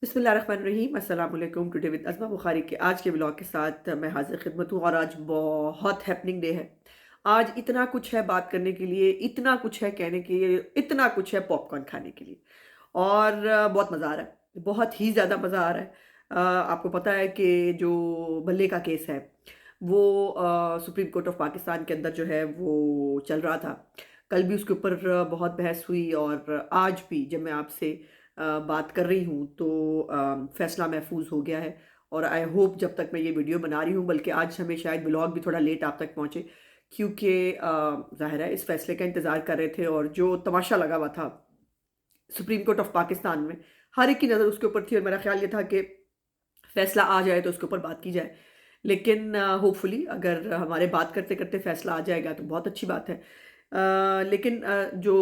بسم اللہ الرحمن الرحیم، السلام علیکم۔ ٹوڈے ود ازما بخاری کے آج کے ولاگ کے ساتھ میں حاضر خدمت ہوں، اور آج بہت ہیپننگ ڈے ہے۔ آج اتنا کچھ ہے بات کرنے کے لیے، اتنا کچھ ہے کہنے کے لیے، اتنا کچھ ہے پاپ کارن کھانے کے لیے، اور بہت مزہ آ رہا ہے، بہت ہی زیادہ مزہ آ رہا ہے۔ آپ کو پتہ ہے کہ جو بلے کا کیس ہے وہ سپریم کورٹ آف پاکستان کے اندر جو ہے وہ چل رہا تھا۔ کل بھی اس کے اوپر بہت بحث ہوئی، اور آج بھی جب میں آپ سے بات کر رہی ہوں تو فیصلہ محفوظ ہو گیا ہے، اور آئی ہوپ جب تک میں یہ ویڈیو بنا رہی ہوں، بلکہ آج ہمیں شاید بلاگ بھی تھوڑا لیٹ آپ تک پہنچے، کیونکہ ظاہر ہے اس فیصلے کا انتظار کر رہے تھے، اور جو تماشا لگا ہوا تھا سپریم کورٹ آف پاکستان میں، ہر ایک کی نظر اس کے اوپر تھی، اور میرا خیال یہ تھا کہ فیصلہ آ جائے تو اس کے اوپر بات کی جائے۔ لیکن ہوپ فلی اگر ہمارے بات کرتے کرتے فیصلہ آ جائے گا تو بہت اچھی بات ہے۔ لیکن جو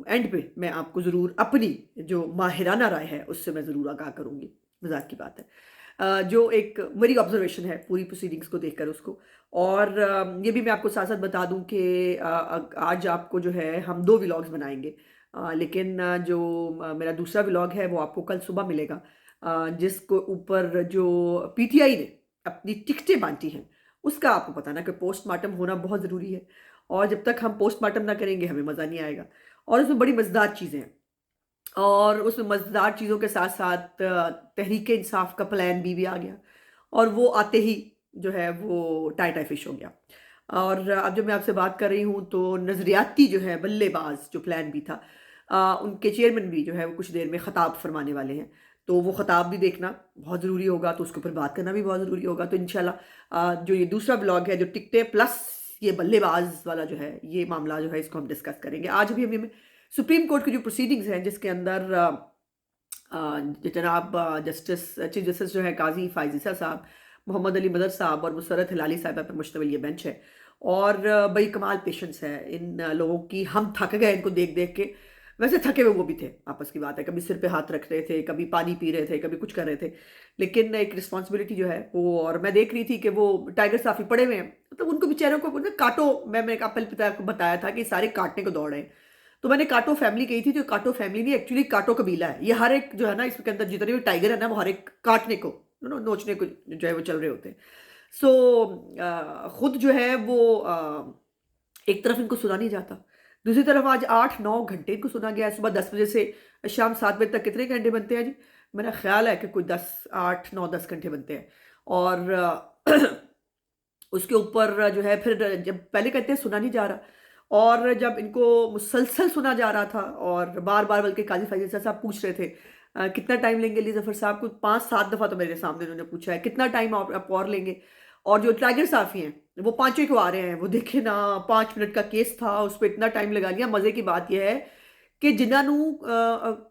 اینڈ پہ میں آپ کو ضرور اپنی جو ماہرانہ رائے ہے اس سے میں ضرور آگاہ کروں گی، مذاق کی بات ہے۔ جو ایک میری آبزرویشن ہے پوری پروسیڈنگز کو دیکھ کر اس کو، اور یہ بھی میں آپ کو ساتھ ساتھ بتا دوں کہ آج آپ کو جو ہے ہم دو ولاگز بنائیں گے، لیکن جو میرا دوسرا ولاگ ہے وہ آپ کو کل صبح ملے گا، جس کو اوپر جو پی ٹی آئی نے اپنی ٹکٹیں بانٹی ہیں اس کا آپ کو پتہ نا کہ پوسٹ مارٹم ہونا بہت ضروری ہے، اور جب تک ہم پوسٹ مارٹم نہ کریں گے ہمیں مزہ نہیں آئے گا۔ اور اس میں بڑی مزیدار چیزیں ہیں، اور اس میں مزیدار چیزوں کے ساتھ ساتھ تحریک انصاف کا پلان بھی آ گیا، اور وہ آتے ہی جو ہے وہ ٹائی ٹائی فش ہو گیا۔ اور اب جب میں آپ سے بات کر رہی ہوں تو نظریاتی جو ہے بلے باز جو پلان بھی تھا، ان کے چیئرمین بھی جو ہے وہ کچھ دیر میں خطاب فرمانے والے ہیں، تو وہ خطاب بھی دیکھنا بہت ضروری ہوگا، تو اس کے اوپر بات کرنا بھی بہت ضروری ہوگا۔ تو انشاءاللہ جو یہ دوسرا بلاگ ہے جو ٹکٹیں پلس یہ بلے باز والا جو ہے یہ معاملہ جو ہے اس کو ہم ڈسکس کریں گے۔ آج بھی ہمیں سپریم کورٹ کی جو پروسیڈنگز ہیں جس کے اندر جناب جسٹس چیف جسٹس جو ہے قاضی فائز عیسیٰ صاحب، محمد علی مدر صاحب اور مسرت ہلالی صاحبہ پر مشتمل یہ بینچ ہے، اور بڑی کمال پیشنس ہے ان لوگوں کی۔ ہم تھک گئے ان کو دیکھ دیکھ کے، ویسے تھکے ہوئے وہ بھی تھے، آپس کی بات ہے، کبھی سر پہ ہاتھ رکھ رہے تھے، کبھی پانی پی رہے تھے، کبھی کچھ کر رہے تھے، لیکن ایک رسپانسبلٹی جو ہے وہ، اور میں دیکھ رہی تھی کہ وہ ٹائیگر صافی پڑے ہوئے ہیں، مطلب ان کو بیچاروں کو کاٹو، میں نے اپنے پتا کو بتایا تھا کہ سارے کاٹنے کو دوڑ رہے ہیں، تو میں نے کاٹو فیملی کہی تھی، تو کاٹو فیملی نہیں، ایکچولی کاٹو قبیلہ ہے، یہ ہر ایک جو ہے نا اس کے اندر جتنے بھی ٹائیگر ہے نا وہ ہر ایک کاٹنے کو نوچنے کو جو ہے وہ چل رہے ہوتے ہیں۔ سو خود جو ہے وہ ایک طرف ان کو سنا نہیں جاتا، دوسری طرف آج 8-9 گھنٹے ان کو سنا گیا ہے، صبح 10 بجے سے شام 7 بجے تک کتنے گھنٹے بنتے ہیں جی؟ میرا خیال ہے کہ کوئی 8-9-10 گھنٹے بنتے ہیں، اور اس کے اوپر جو ہے پھر جب پہلے کہتے ہیں سنا نہیں جا رہا، اور جب ان کو مسلسل سنا جا رہا تھا، اور بار بار بلکہ قاضی فیض عیسیٰ صاحب پوچھ رہے تھے کتنا ٹائم لیں گے علی ظفر صاحب کو، 5-7 دفعہ تو میرے سامنے انہوں نے پوچھا ہے کتنا ٹائم آپ اور لیں گے، اور جو ٹائیگر صافی ہیں وہ پانچویں کو آ رہے ہیں، وہ دیکھیں نا 5 منٹ کا کیس تھا اس پہ اتنا ٹائم لگا لیا۔ مزے کی بات یہ ہے کہ جنہوں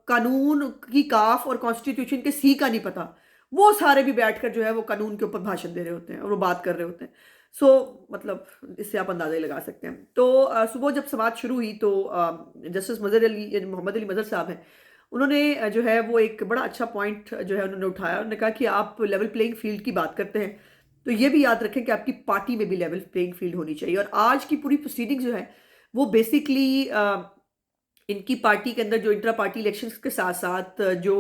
قانون کی کاف اور کانسٹیٹیوشن کے سی کا نہیں پتا، وہ سارے بھی بیٹھ کر جو ہے وہ قانون کے اوپر بھاشن دے رہے ہوتے ہیں اور وہ بات کر رہے ہوتے ہیں۔ سو مطلب اس سے آپ اندازہ ہی لگا سکتے ہیں۔ تو صبح جب سماعت شروع ہوئی تو جسٹس محمد علی مظہر صاحب ہیں، انہوں نے جو ہے وہ ایک بڑا اچھا پوائنٹ جو ہے انہوں نے اٹھایا، انہوں نے کہا کہ آپ لیول پلینگ فیلڈ کی بات کرتے ہیں تو یہ بھی یاد رکھیں کہ آپ کی پارٹی میں بھی لیول پلینگ فیلڈ ہونی چاہیے، اور آج کی پوری پروسیڈنگ جو ہے وہ بیسیکلی ان کی پارٹی کے اندر جو انٹرا پارٹی الیکشنز کے ساتھ ساتھ جو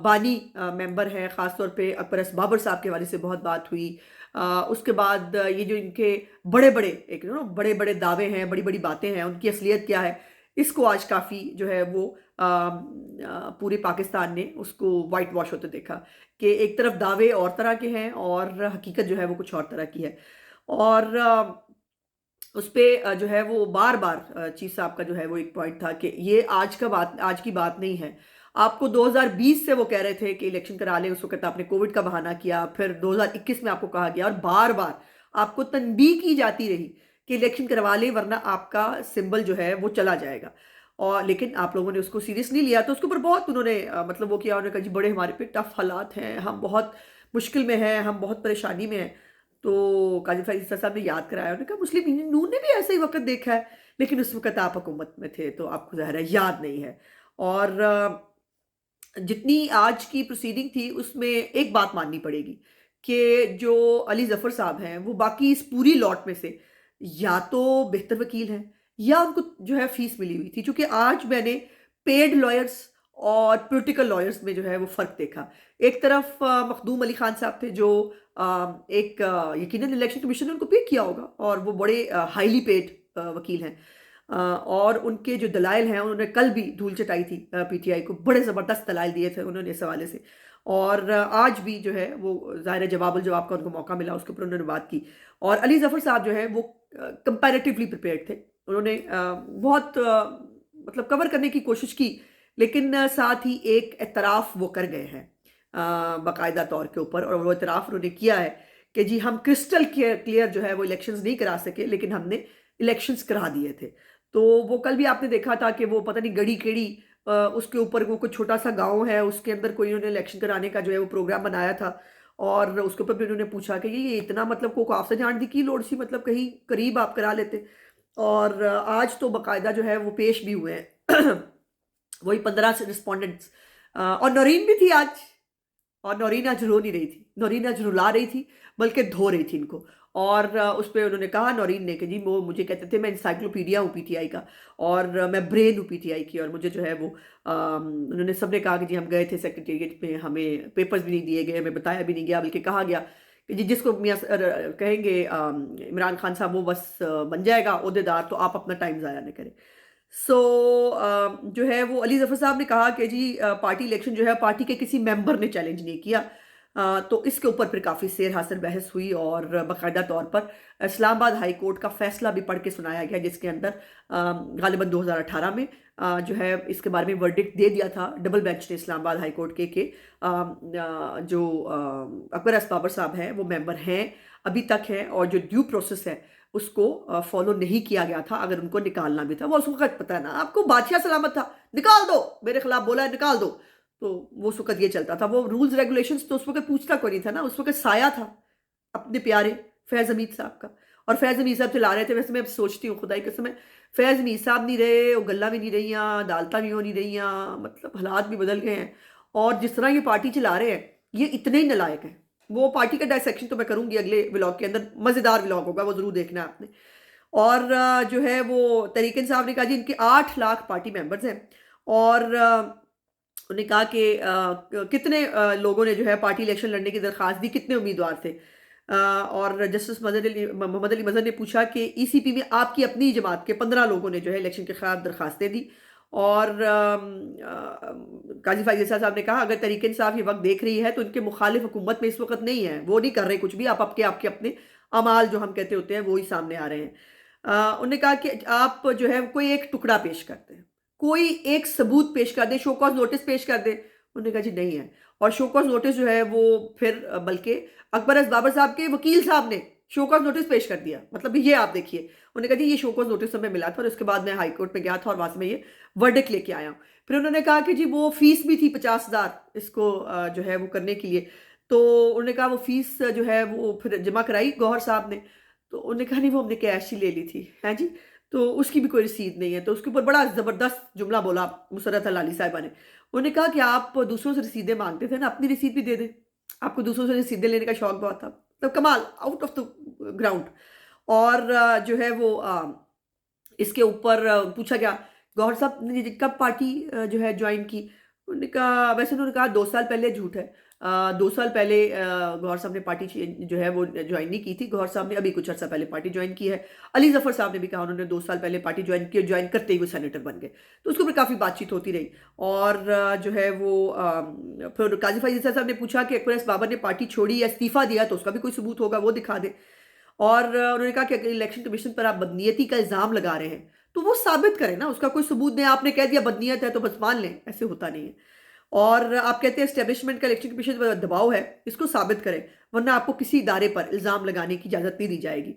بانی ممبر ہیں، خاص طور پہ اکبر ایس بابر صاحب کے حوالے سے بہت بات ہوئی، اس کے بعد یہ جو ان کے بڑے بڑے بڑے بڑے دعوے ہیں، بڑی بڑی باتیں ہیں، ان کی اصلیت کیا ہے، اس کو آج کافی جو ہے وہ پورے پاکستان نے اس کو وائٹ واش ہوتے دیکھا کہ ایک طرف دعوے اور طرح کے ہیں اور حقیقت جو ہے وہ کچھ اور طرح کی ہے، اور اس پہ جو ہے وہ بار بار چیف صاحب کا جو ہے وہ ایک پوائنٹ تھا کہ یہ آج کی بات نہیں ہے، آپ کو 2020 سے وہ کہہ رہے تھے کہ الیکشن کرا لیں، اس وقت آپ نے کووڈ کا بہانہ کیا، پھر 2021 میں آپ کو کہا گیا اور بار بار آپ کو تنبیہ کی جاتی رہی کہ الیکشن کروا لیں ورنہ آپ کا سمبل جو ہے وہ چلا جائے گا، اور لیکن آپ لوگوں نے اس کو سیریس نہیں لیا، تو اس کے اوپر بہت انہوں نے مطلب وہ کیا، انہوں نے کہا جی بڑے ہمارے پہ ٹف حالات ہیں، ہم بہت مشکل میں ہیں، ہم بہت پریشانی میں ہیں۔ تو قاضی فیض عیسیٰ صاحب نے یاد کرایا، انہوں نے کہا مسلم نون نے بھی ایسا ہی وقت دیکھا ہے، لیکن اس وقت آپ حکومت میں تھے تو آپ کو ظاہر ہے یاد نہیں ہے۔ اور جتنی آج کی پروسیڈنگ تھی اس میں ایک بات ماننی پڑے گی کہ جو علی ظفر صاحب ہیں وہ باقی اس پوری لاٹ میں سے یا تو بہتر وکیل ہیں یا ان کو جو ہے فیس ملی ہوئی تھی، چونکہ آج میں نے پیڈ لائرز اور پولیٹیکل لائرز میں جو ہے وہ فرق دیکھا۔ ایک طرف مخدوم علی خان صاحب تھے جو ایک یقیناً الیکشن کمیشن نے ان کو پے کیا ہوگا اور وہ بڑے ہائیلی پیڈ وکیل ہیں، اور ان کے جو دلائل ہیں انہوں نے کل بھی دھول چٹائی تھی پی ٹی آئی کو، بڑے زبردست دلائل دیے تھے انہوں نے اس حوالے سے، اور آج بھی جو ہے وہ ظاہر ہے جواب الجواب کا ان کو موقع ملا، اس کے اوپر انہوں نے بات کی۔ اور علی ظفر صاحب جو ہے وہ کمپیریٹیولی پریپیئرڈ تھے، انہوں نے بہت مطلب کور کرنے کی کوشش کی، لیکن ساتھ ہی ایک اعتراف وہ کر گئے ہیں باقاعدہ طور کے اوپر، اور وہ اعتراف انہوں نے کیا ہے کہ جی ہم کرسٹل کلیئر جو ہے وہ الیکشنز نہیں کرا سکے، لیکن ہم نے الیکشنز کرا دیے تھے۔ تو وہ کل بھی آپ نے دیکھا تھا کہ وہ پتہ نہیں گڑی کیڑی اس کے اوپر وہ کوئی چھوٹا سا گاؤں ہے، اس کے اندر کوئی انہوں نے الیکشن کرانے کا جو ہے وہ پروگرام بنایا تھا، اور اس کے اوپر بھی انہوں نے پوچھا کہ یہ اتنا مطلب کو آپ سے جان دی کی لوڑ سی، مطلب کہیں قریب آپ کرا لیتے۔ اور آج تو باقاعدہ جو ہے وہ پیش بھی ہوئے ہیں وہی 15 سے رسپونڈنٹس، اور نورین بھی تھی آج، اور نورین آج رو نہیں رہی تھی، نورین آج رلا رہی تھی بلکہ دھو رہی تھی ان کو، اور اس پہ انہوں نے کہا نورین نے کہ جی وہ مجھے کہتے تھے میں انسائکلوپیڈیا ہوں پی ٹی آئی کا، اور میں برین ہوں پی ٹی آئی کی، اور مجھے جو ہے وہ انہوں نے سب نے کہا کہ جی ہم گئے تھے سیکریٹریٹ میں، ہمیں پیپرز بھی نہیں دیے گئے، ہمیں بتایا بھی نہیں گیا، بلکہ کہا گیا کہ جی جس کو میاں کہیں گے عمران خان صاحب وہ بس بن جائے گا عہدیدار، تو آپ اپنا ٹائم ضائع نہ کریں۔ سو جو ہے وہ علی ظفر صاحب نے کہا کہ جی پارٹی الیکشن جو ہے پارٹی کے کسی ممبر نے چیلنج نہیں کیا، تو اس کے اوپر پھر کافی سیر حاصل بحث ہوئی، اور باقاعدہ طور پر اسلام آباد ہائی کورٹ کا فیصلہ بھی پڑھ کے سنایا گیا، جس کے اندر غالباً 2018 میں جو ہے اس کے بارے میں ورڈکٹ دے دیا تھا ڈبل بینچ نے اسلام آباد ہائی کورٹ کے کہ جو اکبر ایس بابر صاحب ہیں وہ ممبر ہیں ابھی تک ہیں، اور جو ڈیو پروسیس ہے اس کو فالو نہیں کیا گیا تھا، اگر ان کو نکالنا بھی تھا، وہ اس وقت پتہ ہے نا آپ کو بادشاہ سلامت تھا، نکال دو، میرے خلاف بولا ہے نکال دو، تو وہ اس وقت یہ چلتا تھا، وہ رولز ریگولیشنز تو اس وقت پوچھتا کوئی نہیں تھا نا، اس وقت سایہ تھا اپنے پیارے فیض حمید صاحب کا، اور فیض حمید صاحب چلا رہے تھے۔ ویسے میں اب سوچتی ہوں خدائی قسم ہے فیض حمید صاحب نہیں رہے، وہ گلہ بھی نہیں رہیاں، عدالتیں بھی ہو نہیں رہیاں، مطلب حالات بھی بدل گئے ہیں، اور جس طرح یہ پارٹی چلا رہے ہیں یہ اتنے ہی نلائق ہیں۔ وہ پارٹی کا ڈائسیکشن تو میں کروں گی اگلے ولاگ کے اندر، مزیدار ولاگ ہوگا، وہ ضرور دیکھنا ہے آپ نے۔ اور جو ہے وہ طریق انصاف نے کہا جی ان کے 8 لاکھ پارٹی ممبرز ہیں، اور انہوں نے کہا کہ کتنے لوگوں نے جو ہے پارٹی الیکشن لڑنے کی درخواست دی، کتنے امیدوار تھے، اور جسٹس محمد علی مظہر نے پوچھا کہ ای سی پی میں آپ کی اپنی جماعت کے 15 لوگوں نے جو ہے الیکشن کے خلاف درخواستیں دی، اور قاضی فائز عیسیٰ صاحب نے کہا اگر تحریک انصاف یہ وقت دیکھ رہی ہے تو ان کے مخالف حکومت میں اس وقت نہیں ہے، وہ نہیں کر رہے کچھ بھی، آپ کے اپنے اعمال جو ہم کہتے ہوتے ہیں وہی سامنے آ رہے ہیں۔ انہوں نے کہا کہ آپ جو ہے کوئی ایک ٹکڑا پیش کرتے ہیں، کوئی ایک ثبوت پیش کر دیں، شو کاز نوٹس پیش کر دیں، انہوں نے کہا جی نہیں ہے، اور شو کاز نوٹس جو ہے وہ پھر بلکہ اکبر ایس بابر صاحب کے وکیل صاحب نے شو کاز نوٹس پیش کر دیا، مطلب یہ آپ دیکھیے، انہوں نے کہا جی یہ شو کاز نوٹس ہمیں ملا تھا، اور اس کے بعد میں ہائی کورٹ میں گیا تھا اور وہاں سے میں یہ ورڈکٹ لے کے آیا ہوں۔ پھر انہوں نے کہا کہ جی وہ فیس بھی تھی 50,000 اس کو جو ہے وہ کرنے کے لیے، تو انہوں نے کہا وہ فیس جو ہے وہ پھر جمع کرائی گوہر صاحب نے، تو انہوں نے کہا نہیں وہ ہم نے کیش ہی لے لی تھی، ہاں جی، تو اس کی بھی کوئی رسید نہیں ہے، تو اس کے اوپر بڑا زبردست جملہ بولا مسرت علی صاحبہ نے، انہوں نے کہا کہ آپ دوسروں سے رسیدیں مانگتے تھے نا، اپنی رسید بھی دے دیں، آپ کو دوسروں سے رسیدیں لینے کا شوق بہت تھا، تو کمال آؤٹ آف دا گراؤنڈ۔ اور جو ہے وہ اس کے اوپر پوچھا گیا گوہر صاحب نے کب پارٹی جو ہے جوائن کی، انہوں نے کہا ویسے انہوں نے کہا 2 سال پہلے، جھوٹ ہے، 2 سال پہلے گوہر صاحب نے پارٹی جو ہے وہ جوائن نہیں کی تھی، گوہر صاحب نے ابھی کچھ عرصہ پہلے پارٹی جوائن کی ہے۔ علی ظفر صاحب نے بھی کہا انہوں نے 2 سال پہلے پارٹی جوائن کی، اور جوائن کرتے ہی وہ سینیٹر بن گئے، تو اس کے اوپر کافی بات چیت ہوتی رہی، اور جو ہے وہ پھر قاضی فائز عیسیٰ صاحب نے پوچھا کہ اکبر ایس بابر نے پارٹی چھوڑی یا استعفیٰ دیا تو اس کا بھی کوئی ثبوت ہوگا وہ دکھا دے، اور انہوں نے کہا کہ اگر الیکشن کمیشن پر آپ بدنیتی کا الزام لگا رہے ہیں تو وہ ثابت کریں نا، اس کا کوئی ثبوت نہیں، آپ نے کہہ دیا بدنیت ہے تو بس مان لیں، ایسے ہوتا نہیں ہے، اور آپ کہتے ہیں اسٹیبلشمنٹ کا الیکشن کمیشن پر دباؤ ہے، اس کو ثابت کریں ورنہ آپ کو کسی ادارے پر الزام لگانے کی اجازت نہیں دی جائے گی۔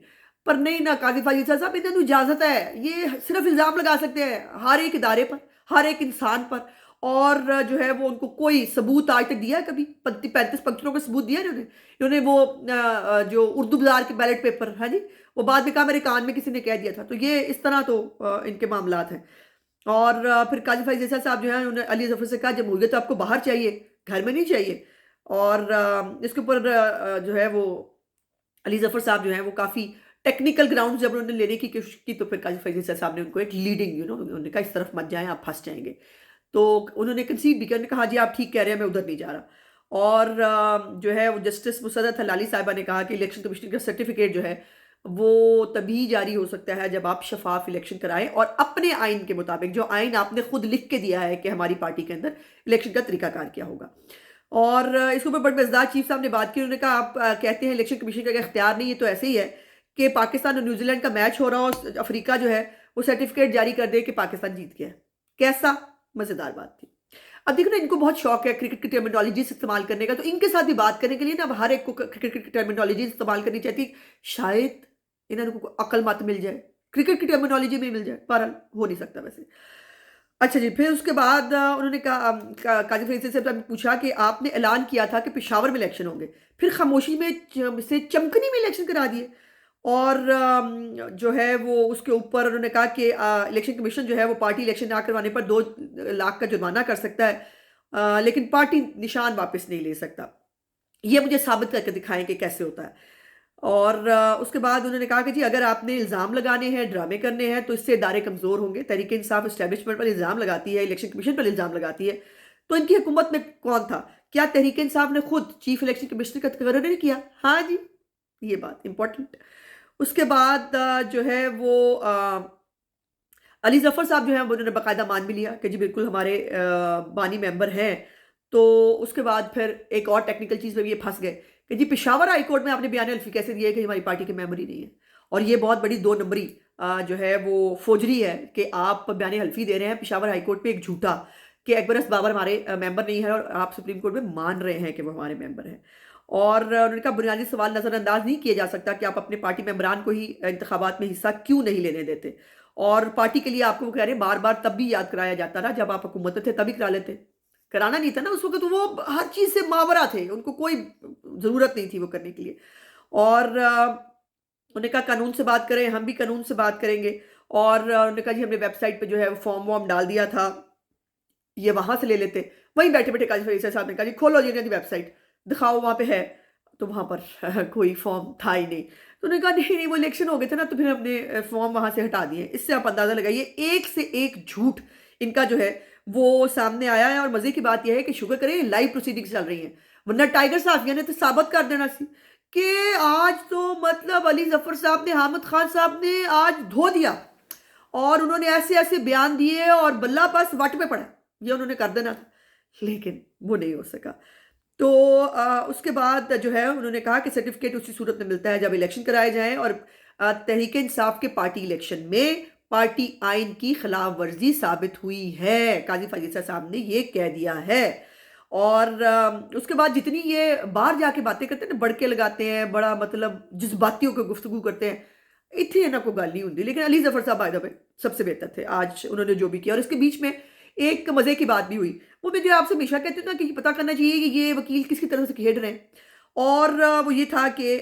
پر نہیں نا قاضی فائز عیسیٰ صاحب انہیں تو اجازت ہے، یہ صرف الزام لگا سکتے ہیں ہر ایک ادارے پر، ہر ایک انسان پر، اور جو ہے وہ ان کو کوئی ثبوت آج تک دیا ہے کبھی 35 پنکتوں کا ثبوت دیا انہوں نے وہ جو اردو بازار کے بیلٹ پیپر، ہاں جی، وہ بعد میں کہا میرے کان میں کسی نے کہہ دیا تھا، تو یہ اس طرح تو ان کے معاملات ہیں۔ اور پھر قاضی فائز عیسیٰ صاحب جو ہیں انہوں نے علی ظفر سے کہا جمہوریت تو آپ کو باہر چاہیے، گھر میں نہیں چاہیے، اور اس کے اوپر جو ہے وہ علی ظفر صاحب جو ہیں وہ کافی ٹیکنیکل گراؤنڈ جب انہوں نے لینے کی کوشش کی، تو پھر قاضی فائز عیسیٰ صاحب نے ان کو ایک لیڈنگ انہوں نے کہا اس طرف مت جائیں آپ پھنس جائیں گے، تو انہوں نے کنسیڈ بھی کیا، انہوں نے کہا جی آپ ٹھیک کہہ رہے ہیں، میں ادھر نہیں جا رہا۔ اور جو ہے وہ جسٹس مسرت ہلالی صاحبہ نے کہا کہ الیکشن کمیشن کا سرٹیفکیٹ جو ہے وہ تبھی جاری ہو سکتا ہے جب آپ شفاف الیکشن کرائیں اور اپنے آئین کے مطابق، جو آئین آپ نے خود لکھ کے دیا ہے کہ ہماری پارٹی کے اندر الیکشن کا طریقہ کار کیا ہوگا۔ اور اس کے اوپر بڑے مزدار چیف صاحب نے بات کی، انہوں نے کہا آپ کہتے ہیں الیکشن کمیشن کا اختیار نہیں، یہ تو ایسے ہی ہے کہ پاکستان اور نیوزی لینڈ کا میچ ہو رہا ہو، افریقہ جو ہے وہ سرٹیفکیٹ جاری کر دے کہ پاکستان جیت گیا ہے۔ کیسا مزیدار بات تھی۔ اب دیکھو نا، ان کو بہت شوق ہے کرکٹ کی ٹرمینالوجیز استعمال کرنے کا، تو ان کے ساتھ بھی بات کرنے کے لیے نا اب ہر ایک کو کرکٹ کی ٹرمینالوجیز استعمال کرنی چاہتی، شاید انہوں کو عقل مت مل جائے، کرکٹ کی ٹرمینالوجی میں مل جائے، بہرحال ہو نہیں سکتا ویسے۔ اچھا جی، پھر اس کے بعد انہوں نے کہا قاضی فرید سے پوچھا کہ آپ نے اعلان کیا تھا کہ پشاور میں الیکشن ہوں گے، پھر خاموشی میں سے چمکنی میں الیکشن کرا دیے۔ اور جو ہے وہ اس کے اوپر انہوں نے کہا کہ الیکشن کمیشن جو ہے وہ پارٹی الیکشن نہ کروانے پر 2 لاکھ کا جرمانہ کر سکتا ہے، لیکن پارٹی نشان واپس نہیں لے سکتا، یہ مجھے ثابت کر کے دکھائیں کہ کیسے ہوتا ہے۔ اور اس کے بعد انہوں نے کہا کہ جی اگر آپ نے الزام لگانے ہیں، ڈرامے کرنے ہیں، تو اس سے ادارے کمزور ہوں گے۔ تحریک انصاف اسٹیبلشمنٹ پر الزام لگاتی ہے، الیکشن کمیشن پر الزام لگاتی ہے، تو ان کی حکومت میں کون تھا؟ کیا تحریک انصاف نے خود چیف الیکشن کمشنر کا تقرر نہیں کیا؟ ہاں جی، یہ بات امپورٹنٹ۔ اس کے بعد جو ہے وہ علی ظفر صاحب جو ہیں انہوں نے باقاعدہ مان بھی لیا کہ جی بالکل ہمارے بانی ممبر ہیں۔ تو اس کے بعد پھر ایک اور ٹیکنیکل چیز میں بھی یہ پھنس گئے کہ جی پشاور ہائی کورٹ میں آپ نے بیان الفی کیسے دیا ہے کہ ہماری پارٹی کے ممبر ہی نہیں ہے، اور یہ بہت بڑی 2 نمبری جو ہے وہ فوجری ہے کہ آپ بیان حلفی دے رہے ہیں پشاور ہائی کورٹ میں ایک جھوٹا کہ اکبر بابر ہمارے ممبر نہیں ہے، اور آپ سپریم کورٹ میں مان رہے ہیں کہ وہ ہمارے ممبر ہیں۔ اور انہوں نے کہا بنیادی سوال نظر انداز نہیں کیا جا سکتا کہ آپ اپنے پارٹی ممبران کو ہی انتخابات میں حصہ کیوں نہیں لینے دیتے، اور پارٹی کے لیے آپ کو وہ کہہ رہے ہیں بار بار تب بھی یاد کرایا جاتا رہا جب آپ حکومت میں تھے، تبھی کرا لیتے، کرانا نہیں تھا نا اس وقت، وہ ہر چیز سے ماورا تھے، ان کو کوئی ضرورت نہیں تھی وہ کرنے کے لیے۔ اور انہوں نے کہا قانون سے بات کریں، ہم بھی قانون سے بات کریں گے۔ اور انہوں نے کہا جی ہم نے ویب سائٹ پہ جو ہے وہ فارم وارم ڈال دیا تھا، یہ وہاں سے لے لیتے۔ وہیں بیٹھے بیٹھے قاضی فرید صاحب نے کہا جی کھولو جی انہوں ویب سائٹ دکھاؤ وہاں پہ ہے، تو وہاں پر کوئی فارم تھا ہی نہیں۔ تو انہوں نے کہا نہیں نہیں وہ الیکشن ہو گئے تھے نا، تو پھر ہم نے فارم وہاں سے ہٹا دیے۔ اس سے آپ اندازہ لگائیے ایک سے ایک جھوٹ ان کا جو ہے وہ سامنے آیا ہے۔ اور مزے کی بات یہ ہے کہ شکر کریں لائیو پروسیڈنگز چل رہی ہیں، ورنہ ٹائیگر صحافیہ نے تو ثابت کر دینا سی کہ آج تو مطلب علی ظفر صاحب نے، حامد خان صاحب نے آج دھو دیا، اور انہوں نے ایسے ایسے بیان دیے اور بلہ بس وٹ پہ پڑا، یہ انہوں نے کر دینا تھا، لیکن وہ نہیں ہو سکا۔ تو اس کے بعد جو ہے انہوں نے کہا کہ سرٹیفکیٹ اسی صورت میں ملتا ہے جب الیکشن کرائے جائیں، اور تحریک انصاف کے پارٹی الیکشن میں پارٹی آئین کی خلاف ورزی ثابت ہوئی ہے، قاضی فائزہ صاحب نے یہ کہہ دیا ہے۔ اور اس کے بعد جتنی یہ باہر جا کے باتیں کرتے ہیں نا، بڑکے لگاتے ہیں، بڑا مطلب جذباتیوں کو گفتگو کرتے ہیں، اتنی انہوں کو گل نہیں ہوتی، لیکن علی ظفر صاحب بائی دا وے سب سے بہتر تھے آج انہوں نے جو بھی کیا۔ اور اس کے بیچ میں ایک مزے کی بات بھی ہوئی، وہ میں جو آپ سے ہمیشہ کہتے تھا کہ پتہ کرنا چاہیے کہ یہ وکیل کس کی طرف سے کھیل رہے ہیں، اور وہ یہ تھا کہ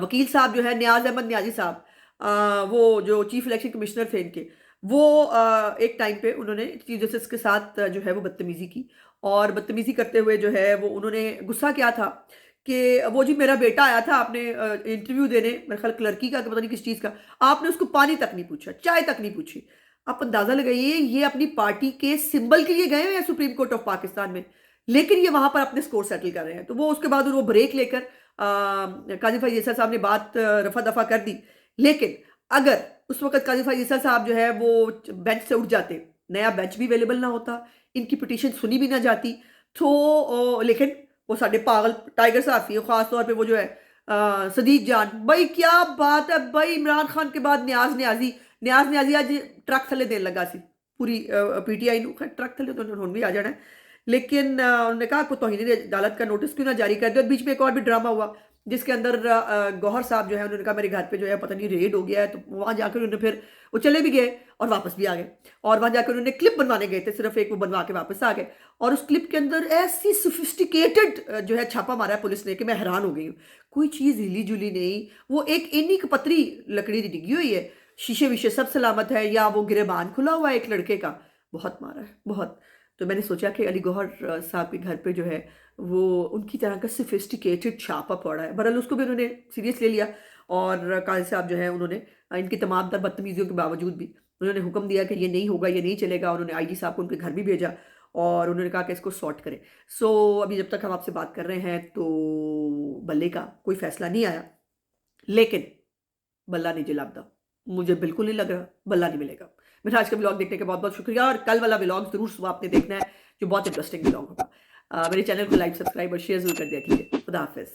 وکیل صاحب جو ہے نیاز احمد نیازی صاحب، وہ جو چیف الیکشن کمشنر تھے ان کے، وہ ایک ٹائم پہ انہوں نے چیف جسٹس کے ساتھ جو ہے وہ بدتمیزی کی، اور بدتمیزی کرتے ہوئے جو ہے وہ انہوں نے غصہ کیا تھا کہ وہ جی میرا بیٹا آیا تھا آپ نے انٹرویو دینے، میرے خیال کلرکی کا کہ پتہ نہیں کس چیز کا، آپ نے اس کو پانی تک نہیں پوچھا، چائے تک نہیں پوچھی۔ آپ اندازہ لگائیے یہ اپنی پارٹی کے سمبل کے لیے گئے ہوئے ہیں سپریم کورٹ آف پاکستان میں، لیکن یہ وہاں پر اپنے سکور سیٹل کر رہے ہیں۔ تو وہ اس کے بعد وہ بریک لے کر قاضی فائز عیسیٰ صاحب نے بات رفع دفع کر دی، لیکن اگر اس وقت قاضی فائز عیسیٰ صاحب جو ہے وہ بینچ سے اٹھ جاتے، نیا بینچ بھی اویلیبل نہ ہوتا، ان کی پٹیشن سنی بھی نہ جاتی، تو لیکن وہ ساڑھے پاگل ٹائیگر صحافی، خاص طور پہ وہ جو ہے صدیق جان، بھائی کیا بات ہے بھائی، عمران خان کے بعد نیاز نیازی آج ٹرک تھلے دین لگا سی پوری P T I know, truck تھلے تو انہوں نے بھی آ جانا ہے، لیکن انہوں نے کہا کوئی توہین عدالت کا نوٹس کیوں نہ جاری کر دے۔ اور بیچ میں ایک اور بھی ڈرامہ ہوا جس کے اندر گوہر صاحب جو ہے انہوں نے کہا میرے گھر پہ جو ہے پتہ نہیں ریڈ ہو گیا ہے، تو وہاں جا کر انہوں نے پھر وہ چلے بھی گئے اور واپس بھی آ گئے، اور وہاں جا کر انہوں نے کلپ بنوانے گئے تھے، صرف ایک وہ بنوا کے واپس آ گئے، اور اس کلپ کے اندر ایسی سوفسٹیکیٹڈ جو ہے چھاپا مارا ہے پولیس نے کہ میں حیران ہو گئی ہوں، کوئی چیز ہلی جلی نہیں، وہ ایک اینی کی پتری لکڑی ڈگی ہوئی ہے، شیشے ویشے سب سلامت ہے، یا وہ گریبان کھلا ہوا ہے ایک لڑکے کا، بہت مارا ہے بہت۔ تو میں نے سوچا کہ علی گوہر صاحب کے گھر پہ جو ہے وہ ان کی طرح کا سوفسٹیکیٹڈ چھاپا پڑا ہے، بہرحال اس کو بھی انہوں نے سیریس لے لیا، اور قاضی صاحب جو ہے انہوں نے ان کی تمام تر بدتمیزیوں کے باوجود بھی انہوں نے حکم دیا کہ یہ نہیں ہوگا، یہ نہیں چلے گا، انہوں نے آئی جی صاحب کو ان کے گھر بھی بھیجا اور انہوں نے کہا کہ اس کو سارٹ کریں. سو ابھی جب تک ہم آپ سے بات کر رہے ہیں تو بلے کا کوئی فیصلہ نہیں آیا، لیکن بلہ نہیں جلاب دا. مجھے بالکل نہیں لگ رہا بلہ نہیں ملے گا. میرا آج کا ولاگ دیکھنے کا بہت بہت شکریہ، اور کل والا ولاگ ضرور صبح آپ نے دیکھنا ہے جو بہت انٹرسٹنگ ولاگ ہوگا. میرے چینل کو لائک، سبسکرائب اور شیئر ضرور کر دیا کیجیے. خدا حافظ.